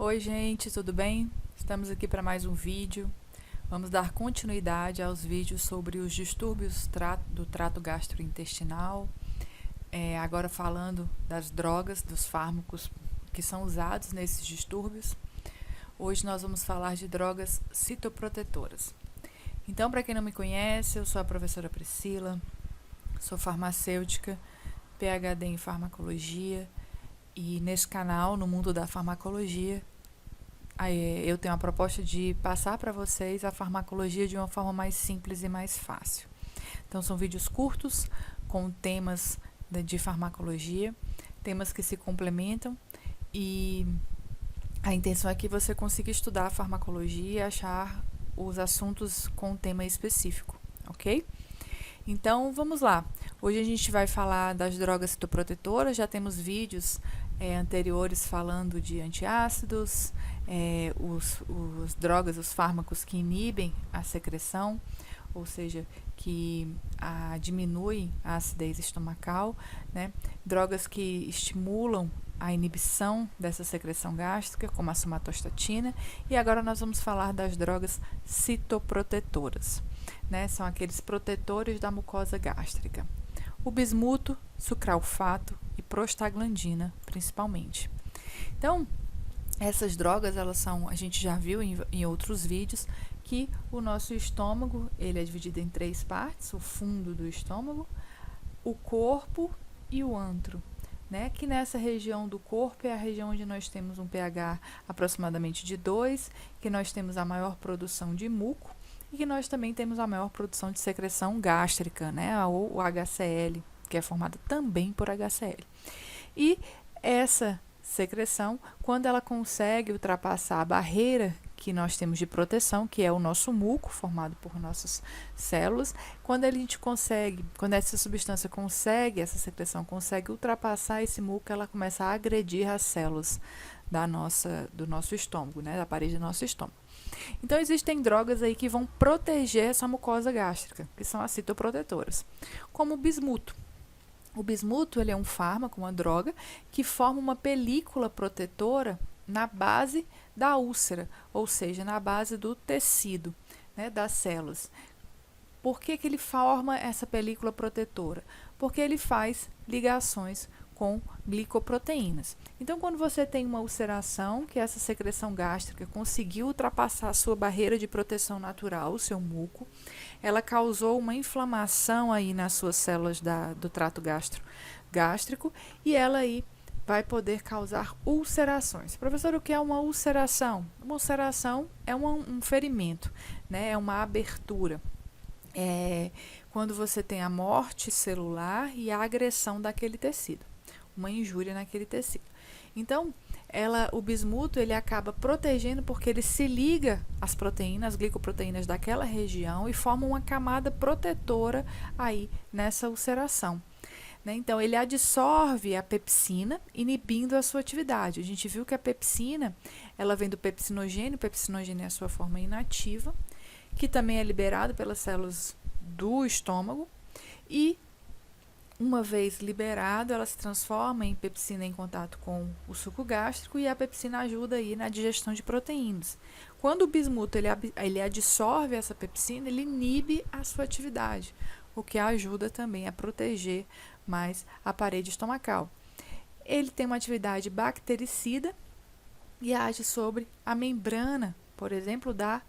Oi gente, tudo bem? Estamos aqui para mais um vídeo. Vamos dar continuidade aos vídeos sobre os distúrbios do trato gastrointestinal. Agora falando das drogas, dos fármacos que são usados nesses distúrbios. Hoje nós vamos falar de drogas citoprotetoras. Então, para quem não me conhece, eu sou a professora Priscila, sou farmacêutica, PhD em farmacologia, e nesse canal, no mundo da farmacologia, eu tenho a proposta de passar para vocês a farmacologia de uma forma mais simples e mais fácil. Então, são vídeos curtos com temas de farmacologia, temas que se complementam, e a intenção é que você consiga estudar a farmacologia e achar os assuntos com um tema específico, ok? Então, vamos lá. Hoje a gente vai falar das drogas citoprotetoras. Já temos vídeos anteriores falando de antiácidos, os fármacos que inibem a secreção, ou seja, que diminuem a acidez estomacal, né? Drogas que estimulam a inibição dessa secreção gástrica, como a somatostatina, e agora nós vamos falar das drogas citoprotetoras, né? São aqueles protetores da mucosa gástrica. O bismuto, sucralfato e prostaglandina, principalmente. Então, essas drogas, a gente já viu em outros vídeos, que o nosso estômago, ele é dividido em 3 partes, o fundo do estômago, o corpo e o antro, né? Que nessa região do corpo é a região onde nós temos um pH aproximadamente de 2, que nós temos a maior produção de muco e que nós também temos a maior produção de secreção gástrica, né? Ou o HCl, que é formada também por HCl. E essa secreção, quando ela consegue ultrapassar a barreira que nós temos de proteção, que é o nosso muco, formado por nossas células, quando essa substância essa secreção consegue ultrapassar esse muco, ela começa a agredir as células do nosso estômago, né, da parede do nosso estômago. Então, existem drogas aí que vão proteger essa mucosa gástrica, que são as citoprotetoras, como o bismuto. O bismuto, ele é um fármaco, uma droga, que forma uma película protetora na base da úlcera, ou seja, na base do tecido, né, das células. Por que ele forma essa película protetora? Porque ele faz ligações com glicoproteínas. Então, quando você tem uma ulceração, que essa secreção gástrica conseguiu ultrapassar a sua barreira de proteção natural, o seu muco, ela causou uma inflamação aí nas suas células do trato gástrico, e ela aí vai poder causar ulcerações. Professor, o que é uma ulceração? Uma ulceração é um ferimento, né? É uma abertura. Quando você tem a morte celular e a agressão daquele tecido, uma injúria naquele tecido. Então, o bismuto, ele acaba protegendo porque ele se liga às proteínas, às glicoproteínas daquela região e forma uma camada protetora aí nessa ulceração, né? Então, ele adsorve a pepsina, inibindo a sua atividade. A gente viu que a pepsina, ela vem do pepsinogênio, o pepsinogênio é a sua forma inativa, que também é liberado pelas células do estômago, e uma vez liberado, ela se transforma em pepsina em contato com o suco gástrico, e a pepsina ajuda aí na digestão de proteínas. Quando o bismuto ele absorve essa pepsina, ele inibe a sua atividade, o que ajuda também a proteger mais a parede estomacal. Ele tem uma atividade bactericida e age sobre a membrana, por exemplo, da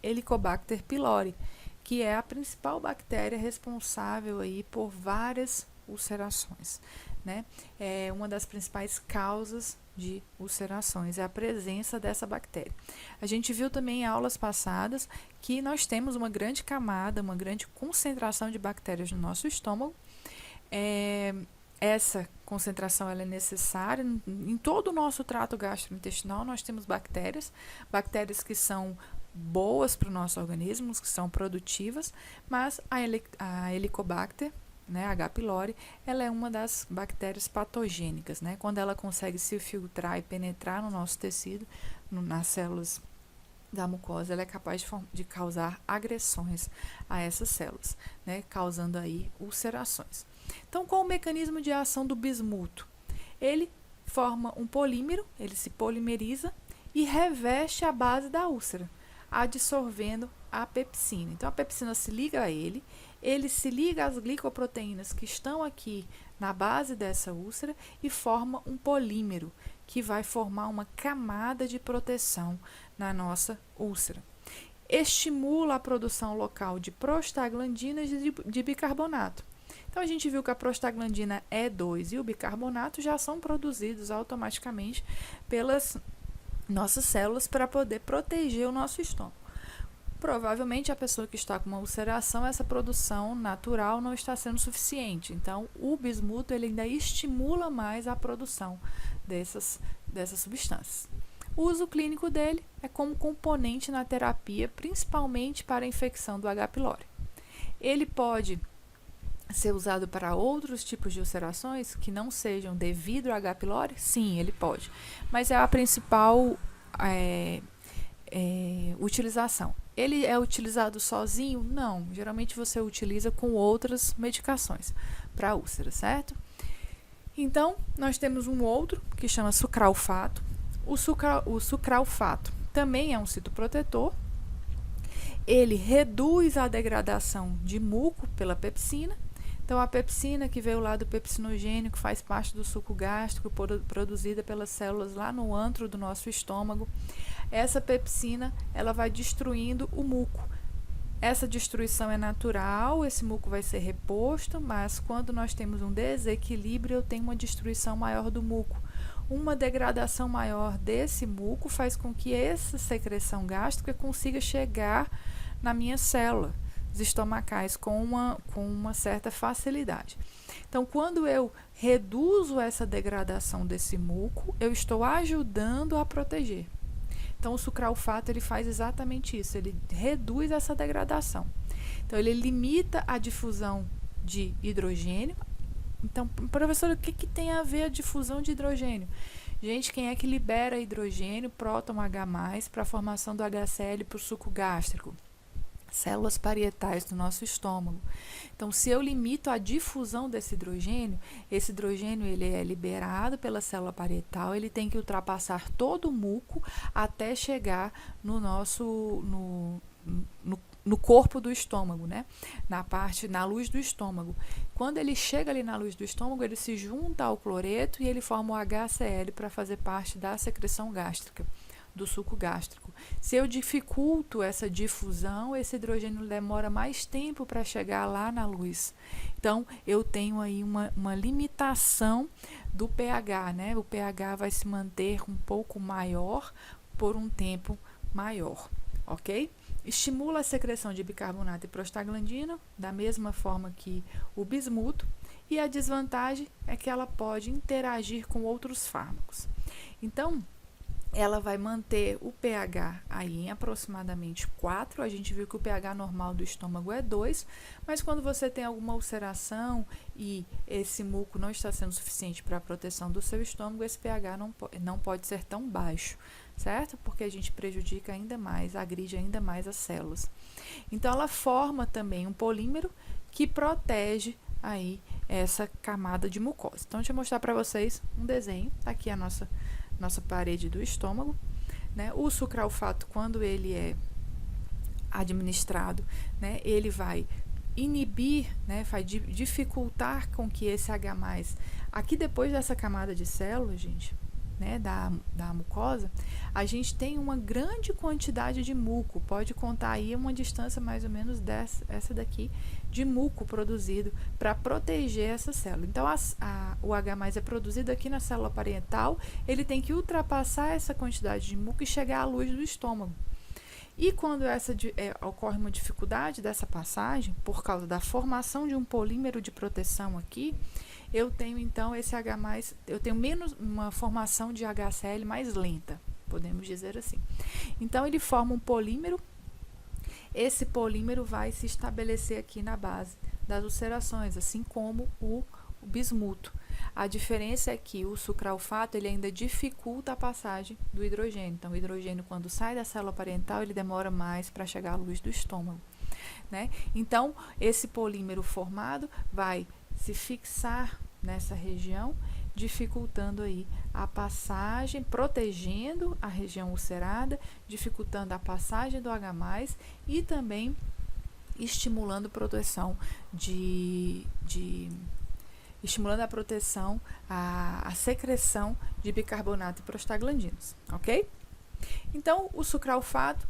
Helicobacter pylori, que é a principal bactéria responsável aí por várias ulcerações, né? É uma das principais causas de ulcerações, é a presença dessa bactéria. A gente viu também em aulas passadas que nós temos uma grande camada, uma grande concentração de bactérias no nosso estômago. Essa concentração ela é necessária em todo o nosso trato gastrointestinal. Nós temos bactérias que são boas para o nosso organismo, que são produtivas, mas a Helicobacter, né, H. pylori, ela é uma das bactérias patogênicas, né? Quando ela consegue se filtrar e penetrar no nosso tecido, nas células da mucosa, ela é capaz de causar agressões a essas células, né, causando aí ulcerações. Então, qual o mecanismo de ação do bismuto? Ele forma um polímero, ele se polimeriza e reveste a base da úlcera, adsorvendo a pepsina. Então a pepsina se liga a ele se liga às glicoproteínas que estão aqui na base dessa úlcera e forma um polímero, que vai formar uma camada de proteção na nossa úlcera. Estimula a produção local de prostaglandinas de bicarbonato. Então, a gente viu que a prostaglandina E2 e o bicarbonato já são produzidos automaticamente pelas nossas células para poder proteger o nosso estômago. Provavelmente, a pessoa que está com uma ulceração, essa produção natural não está sendo suficiente. Então, o bismuto ele ainda estimula mais a produção dessas substâncias. O uso clínico dele é como componente na terapia, principalmente para a infecção do H. pylori. Ele pode ser usado para outros tipos de ulcerações que não sejam devido ao H. pylori? Sim, ele pode. Mas é a principal utilização. Ele é utilizado sozinho? Não. Geralmente você utiliza com outras medicações para úlcera, certo? Então, nós temos um outro que chama sucralfato. O sucralfato também é um citoprotetor. Ele reduz a degradação de muco pela pepsina. Então, a pepsina que veio lá do pepsinogênio, que faz parte do suco gástrico, produzida pelas células lá no antro do nosso estômago, essa pepsina ela vai destruindo o muco. Essa destruição é natural, esse muco vai ser reposto, mas quando nós temos um desequilíbrio, eu tenho uma destruição maior do muco. Uma degradação maior desse muco faz com que essa secreção gástrica consiga chegar na minha célula estomacais com uma certa facilidade. Então, quando eu reduzo essa degradação desse muco, eu estou ajudando a proteger. Então, o sucralfato ele faz exatamente isso, ele reduz essa degradação. Então, ele limita a difusão de hidrogênio. Então, professor, o que tem a ver a difusão de hidrogênio? Gente, quem é que libera hidrogênio, próton H+, para a formação do HCl para o suco gástrico? Células parietais do nosso estômago. Então, se eu limito a difusão desse hidrogênio, esse hidrogênio ele é liberado pela célula parietal, ele tem que ultrapassar todo o muco até chegar no corpo do estômago, né? Na luz do estômago. Quando ele chega ali na luz do estômago, ele se junta ao cloreto e ele forma o HCl para fazer parte da secreção gástrica, do suco gástrico. Se eu dificulto essa difusão, esse hidrogênio demora mais tempo para chegar lá na luz. Então, eu tenho aí uma limitação do pH, né? O pH vai se manter um pouco maior por um tempo maior, ok? Estimula a secreção de bicarbonato e prostaglandina, da mesma forma que o bismuto, e a desvantagem é que ela pode interagir com outros fármacos. Então, ela vai manter o pH aí em aproximadamente 4. A gente viu que o pH normal do estômago é 2, mas quando você tem alguma ulceração e esse muco não está sendo suficiente para a proteção do seu estômago, esse pH não pode ser tão baixo, certo? Porque a gente prejudica ainda mais, agride ainda mais as células. Então, ela forma também um polímero que protege aí essa camada de mucosa. Então, deixa eu mostrar para vocês um desenho. Tá aqui a nossa parede do estômago, né? O sucralfato, quando ele é administrado, né, ele vai inibir, né, vai dificultar com que esse H+, aqui depois dessa camada de células, gente, né, da mucosa, a gente tem uma grande quantidade de muco, pode contar aí uma distância mais ou menos essa daqui, de muco produzido para proteger essa célula. Então, o H+ é produzido aqui na célula parietal, ele tem que ultrapassar essa quantidade de muco e chegar à luz do estômago. E quando ocorre uma dificuldade dessa passagem, por causa da formação de um polímero de proteção aqui, eu tenho então esse H+, eu tenho menos uma formação de HCl mais lenta, podemos dizer assim. Então, ele forma um polímero. Esse polímero vai se estabelecer aqui na base das ulcerações, assim como o bismuto. A diferença é que o sucralfato ele ainda dificulta a passagem do hidrogênio. Então, o hidrogênio, quando sai da célula parietal, ele demora mais para chegar à luz do estômago, né? Então, esse polímero formado vai se fixar nessa região dificultando aí a passagem, protegendo a região ulcerada, dificultando a passagem do H+, e também estimulando proteção estimulando a proteção, a secreção de bicarbonato e prostaglandinos, ok? Então, o sucralfato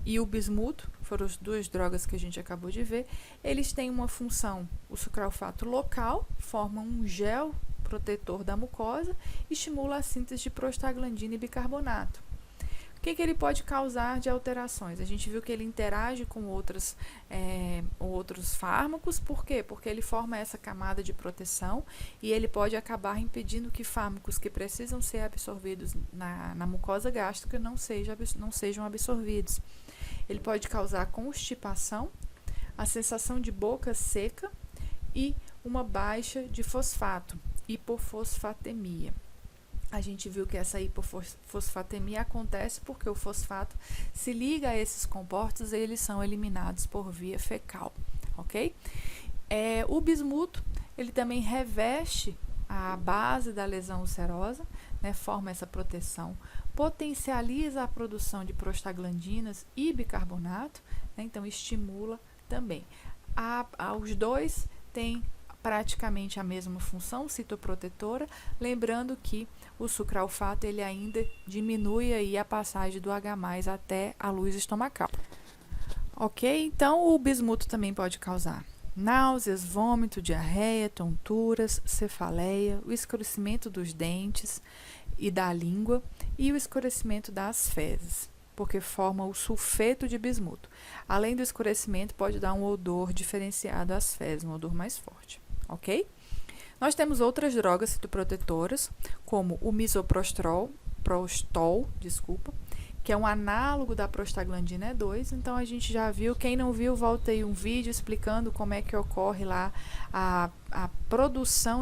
e o bismuto, foram as duas drogas que a gente acabou de ver, eles têm uma função, o sucralfato local, forma um gel protetor da mucosa, estimula a síntese de prostaglandina e bicarbonato. O que ele pode causar de alterações? A gente viu que ele interage com outros fármacos, por quê? Porque ele forma essa camada de proteção e ele pode acabar impedindo que fármacos que precisam ser absorvidos na mucosa gástrica não sejam absorvidos. Ele pode causar constipação, a sensação de boca seca e uma baixa de fosfato, hipofosfatemia. A gente viu que essa hipofosfatemia acontece porque o fosfato se liga a esses compostos e eles são eliminados por via fecal, ok? O bismuto, ele também reveste a base da lesão ulcerosa, né, forma essa proteção, potencializa a produção de prostaglandinas e bicarbonato, né, então estimula também. Os dois têm praticamente a mesma função citoprotetora, lembrando que o sucralfato ele ainda diminui aí a passagem do H+ até a luz estomacal. Ok? Então, o bismuto também pode causar náuseas, vômito, diarreia, tonturas, cefaleia, o escurecimento dos dentes e da língua e o escurecimento das fezes, porque forma o sulfeto de bismuto. Além do escurecimento, pode dar um odor diferenciado às fezes, um odor mais forte. Ok? Nós temos outras drogas citoprotetoras, como o misoprostol, que é um análogo da prostaglandina E2. Então, a gente já viu, quem não viu, volta aí um vídeo explicando como é que ocorre lá a produção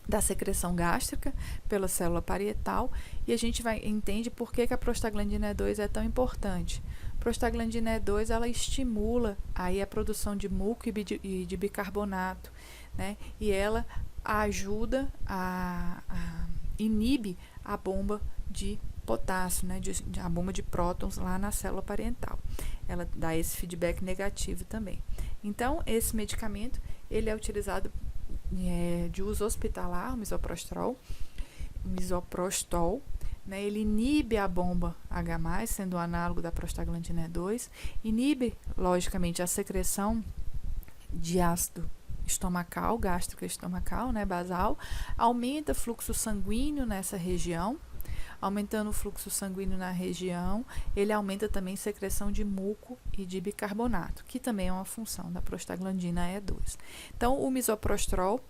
da secreção gástrica pela célula parietal, e a gente entende por que a prostaglandina E2 é tão importante. Prostaglandina E2, ela estimula aí a produção de muco e de bicarbonato, né? E ela ajuda inibe a bomba de potássio, né? A bomba de prótons lá na célula parietal. Ela dá esse feedback negativo também. Então, esse medicamento, ele é utilizado de uso hospitalar, o misoprostol, né? Ele inibe a bomba H+, sendo o análogo da prostaglandina E2, inibe, logicamente, a secreção de ácido estomacal, gástrico estomacal, né, basal, aumenta o fluxo sanguíneo nessa região. Aumentando o fluxo sanguíneo na região, ele aumenta também a secreção de muco e de bicarbonato, que também é uma função da prostaglandina E2. Então, o misoprostol,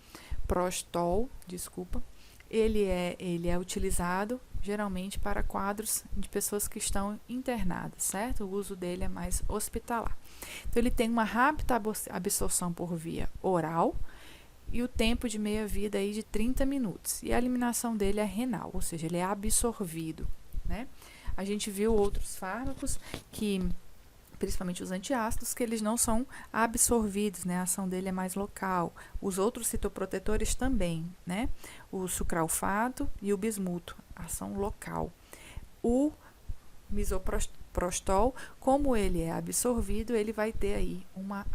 ele é utilizado geralmente para quadros de pessoas que estão internadas, certo? O uso dele é mais hospitalar. Então, ele tem uma rápida absorção por via oral e o tempo de meia-vida aí de 30 minutos. E a eliminação dele é renal, ou seja, ele é absorvido, né? A gente viu outros fármacos que, principalmente os antiácidos, que eles não são absorvidos, né? A ação dele é mais local. Os outros citoprotetores também, né? O sucralfato e o bismuto, ação local. O misoprostol, como ele é absorvido, ele vai ter aí uma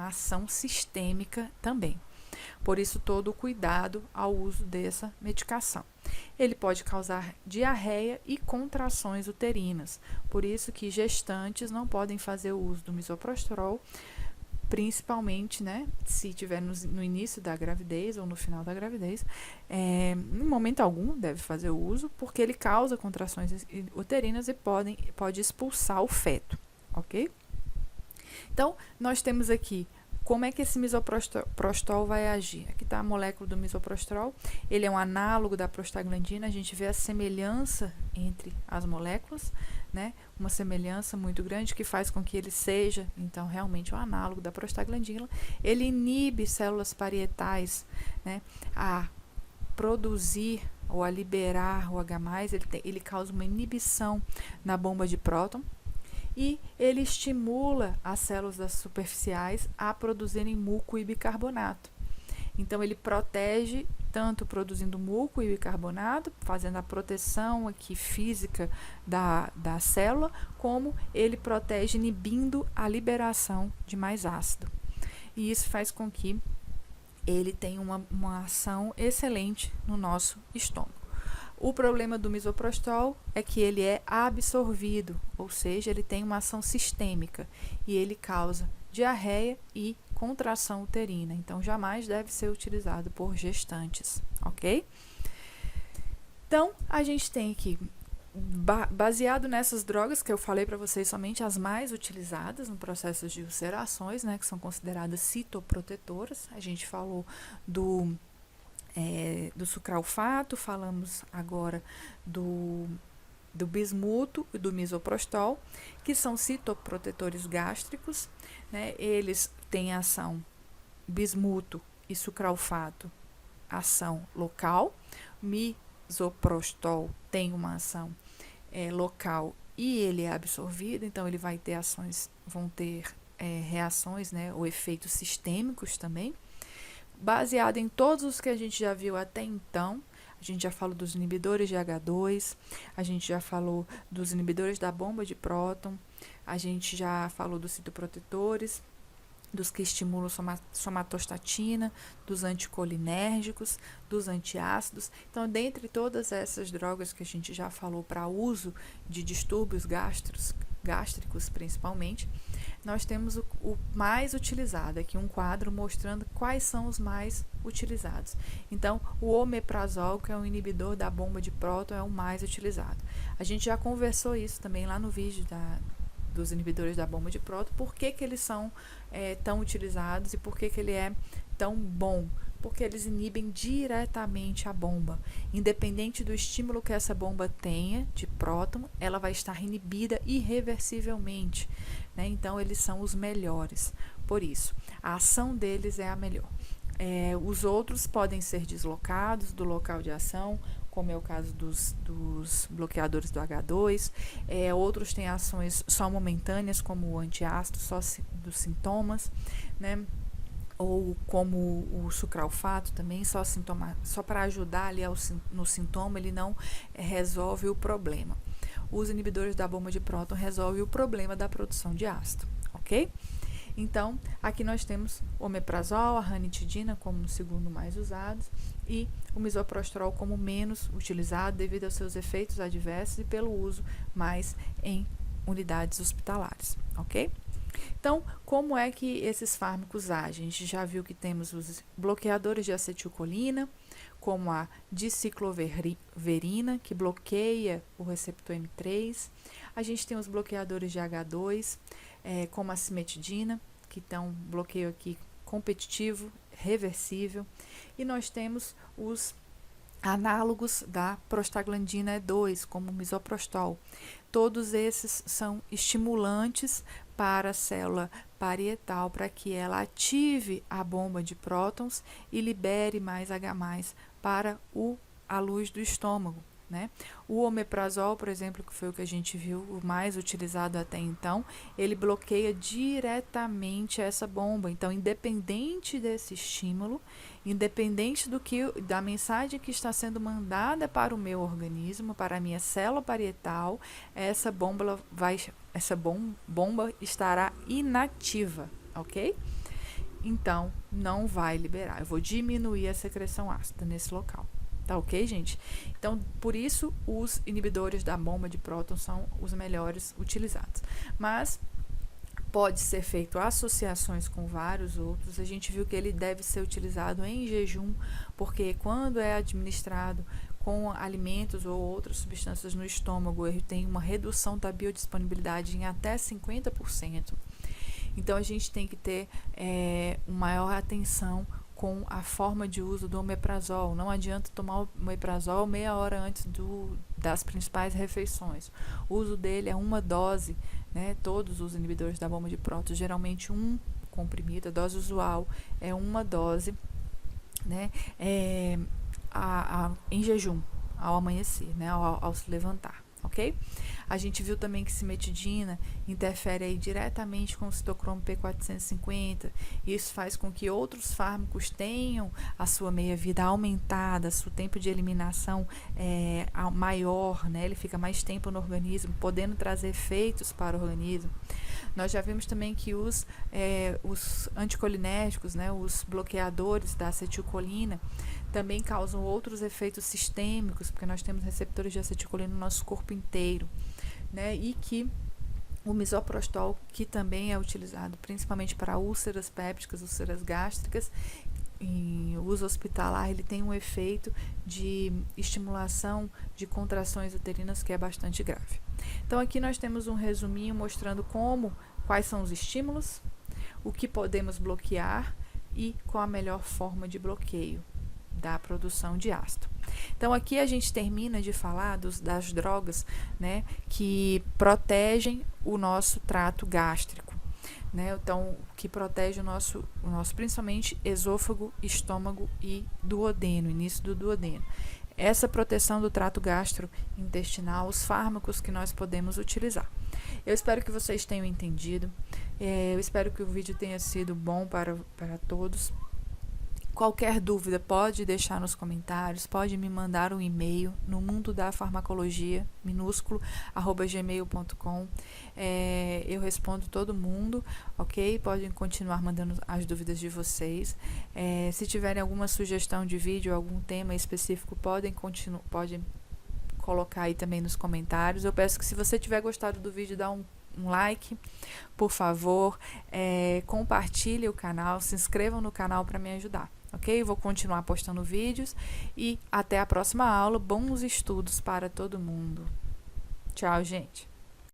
ação sistêmica também. Por isso, todo o cuidado ao uso dessa medicação. Ele pode causar diarreia e contrações uterinas. Por isso que gestantes não podem fazer o uso do misoprostol, principalmente, né, se tiver no início da gravidez ou no final da gravidez. Em momento algum deve fazer o uso, porque ele causa contrações uterinas e pode expulsar o feto, ok? Então, nós temos aqui como é que esse misoprostol vai agir. Aqui está a molécula do misoprostol, ele é um análogo da prostaglandina, a gente vê a semelhança entre as moléculas, né? Uma semelhança muito grande que faz com que ele seja, então, realmente um análogo da prostaglandina. Ele inibe células parietais, né, a produzir ou a liberar o H+, ele causa uma inibição na bomba de próton, e ele estimula as células superficiais a produzirem muco e bicarbonato. Então ele protege tanto produzindo muco e bicarbonato, fazendo a proteção aqui física da célula, como ele protege inibindo a liberação de mais ácido. E isso faz com que ele tenha uma ação excelente no nosso estômago. O problema do misoprostol é que ele é absorvido, ou seja, ele tem uma ação sistêmica e ele causa diarreia e contração uterina. Então, jamais deve ser utilizado por gestantes, ok? Então, a gente tem aqui, baseado nessas drogas que eu falei para vocês, somente as mais utilizadas no processo de ulcerações, né, que são consideradas citoprotetoras. A gente falou do sucralfato, falamos agora do bismuto e do misoprostol, que são citoprotetores gástricos, né? Eles têm ação bismuto e sucralfato, ação local. Misoprostol tem uma ação local e ele é absorvido, então ele vai ter vão ter reações, né, ou efeitos sistêmicos também. Baseado em todos os que a gente já viu até então, a gente já falou dos inibidores de H2, a gente já falou dos inibidores da bomba de próton, a gente já falou dos citoprotetores, dos que estimulam somatostatina, dos anticolinérgicos, dos antiácidos. Então, dentre todas essas drogas que a gente já falou para uso de distúrbios gástricos principalmente, nós temos o mais utilizado, aqui um quadro mostrando quais são os mais utilizados. Então, o omeprazol, que é um inibidor da bomba de próton, é o mais utilizado. A gente já conversou isso também lá no vídeo dos inibidores da bomba de próton, por que eles são tão utilizados e por que ele é tão bom. Porque eles inibem diretamente a bomba. Independente do estímulo que essa bomba tenha de próton, ela vai estar inibida irreversivelmente, né? Então, eles são os melhores. Por isso, a ação deles é a melhor. Os outros podem ser deslocados do local de ação, como é o caso dos bloqueadores do H2. Outros têm ações só momentâneas, como o antiácido, só dos sintomas, né? Ou como o sucralfato também, só para ajudar ali no sintoma, ele não resolve o problema. Os inibidores da bomba de próton resolvem o problema da produção de ácido, ok? Então, aqui nós temos o omeprazol, a ranitidina como o segundo mais usado e o misoprostol como menos utilizado devido aos seus efeitos adversos e pelo uso mais em unidades hospitalares, ok? Então, como é que esses fármacos agem? A gente já viu que temos os bloqueadores de acetilcolina, como a dicicloverina, que bloqueia o receptor M3. A gente tem os bloqueadores de H2, como a cimetidina, que tem um bloqueio aqui competitivo, reversível. E nós temos os análogos da prostaglandina E2, como o misoprostol. Todos esses são estimulantes para a célula parietal, para que ela ative a bomba de prótons e libere mais H+ para a luz do estômago, né? O omeprazol, por exemplo, que foi o que a gente viu, o mais utilizado até então, ele bloqueia diretamente essa bomba. Então, independente desse estímulo, independente da mensagem que está sendo mandada para o meu organismo, para a minha célula parietal, essa bomba estará inativa, ok? Então, não vai liberar. Eu vou diminuir a secreção ácida nesse local. Tá ok, gente? Então, por isso, os inibidores da bomba de próton são os melhores utilizados. Mas pode ser feito associações com vários outros. A gente viu que ele deve ser utilizado em jejum, porque quando é administrado com alimentos ou outras substâncias no estômago, ele tem uma redução da biodisponibilidade em até 50%. Então, a gente tem que ter uma maior atenção com a forma de uso do omeprazol. Não adianta tomar o omeprazol meia hora antes das principais refeições. O uso dele é uma dose, né? Todos os inibidores da bomba de próton, geralmente um comprimido, a dose usual é uma dose, né? Em jejum, ao amanhecer, né? Ao se levantar, ok? ok? A gente viu também que cimetidina interfere aí diretamente com o citocromo P450. Isso faz com que outros fármacos tenham a sua meia-vida aumentada, seu tempo de eliminação maior, né? Ele fica mais tempo no organismo, podendo trazer efeitos para o organismo. Nós já vimos também que os anticolinérgicos, né, os bloqueadores da acetilcolina, também causam outros efeitos sistêmicos, porque nós temos receptores de acetilcolina no nosso corpo inteiro, né, e que o misoprostol, que também é utilizado principalmente para úlceras pépticas, úlceras gástricas, em uso hospitalar, ele tem um efeito de estimulação de contrações uterinas que é bastante grave. Então aqui nós temos um resuminho mostrando quais são os estímulos, o que podemos bloquear e qual a melhor forma de bloqueio da produção de ácido. Então aqui a gente termina de falar das drogas, né, que protegem o nosso trato gástrico, né? Então, que protege o nosso principalmente esôfago, estômago e duodeno, início do duodeno. Essa proteção do trato gastrointestinal, os fármacos que nós podemos utilizar. Eu espero que vocês tenham entendido. Eu espero que o vídeo tenha sido bom para todos. Qualquer dúvida pode deixar nos comentários, pode me mandar um e-mail no mundo da farmacologia, minúsculo, @gmail.com. Eu respondo todo mundo, ok? Podem continuar mandando as dúvidas de vocês. Se tiverem alguma sugestão de vídeo, algum tema específico, podem colocar aí também nos comentários. Eu peço que, se você tiver gostado do vídeo, dá um like, por favor, compartilhe o canal, se inscrevam no canal para me ajudar, ok? Vou continuar postando vídeos e até a próxima aula. Bons estudos para todo mundo. Tchau, gente!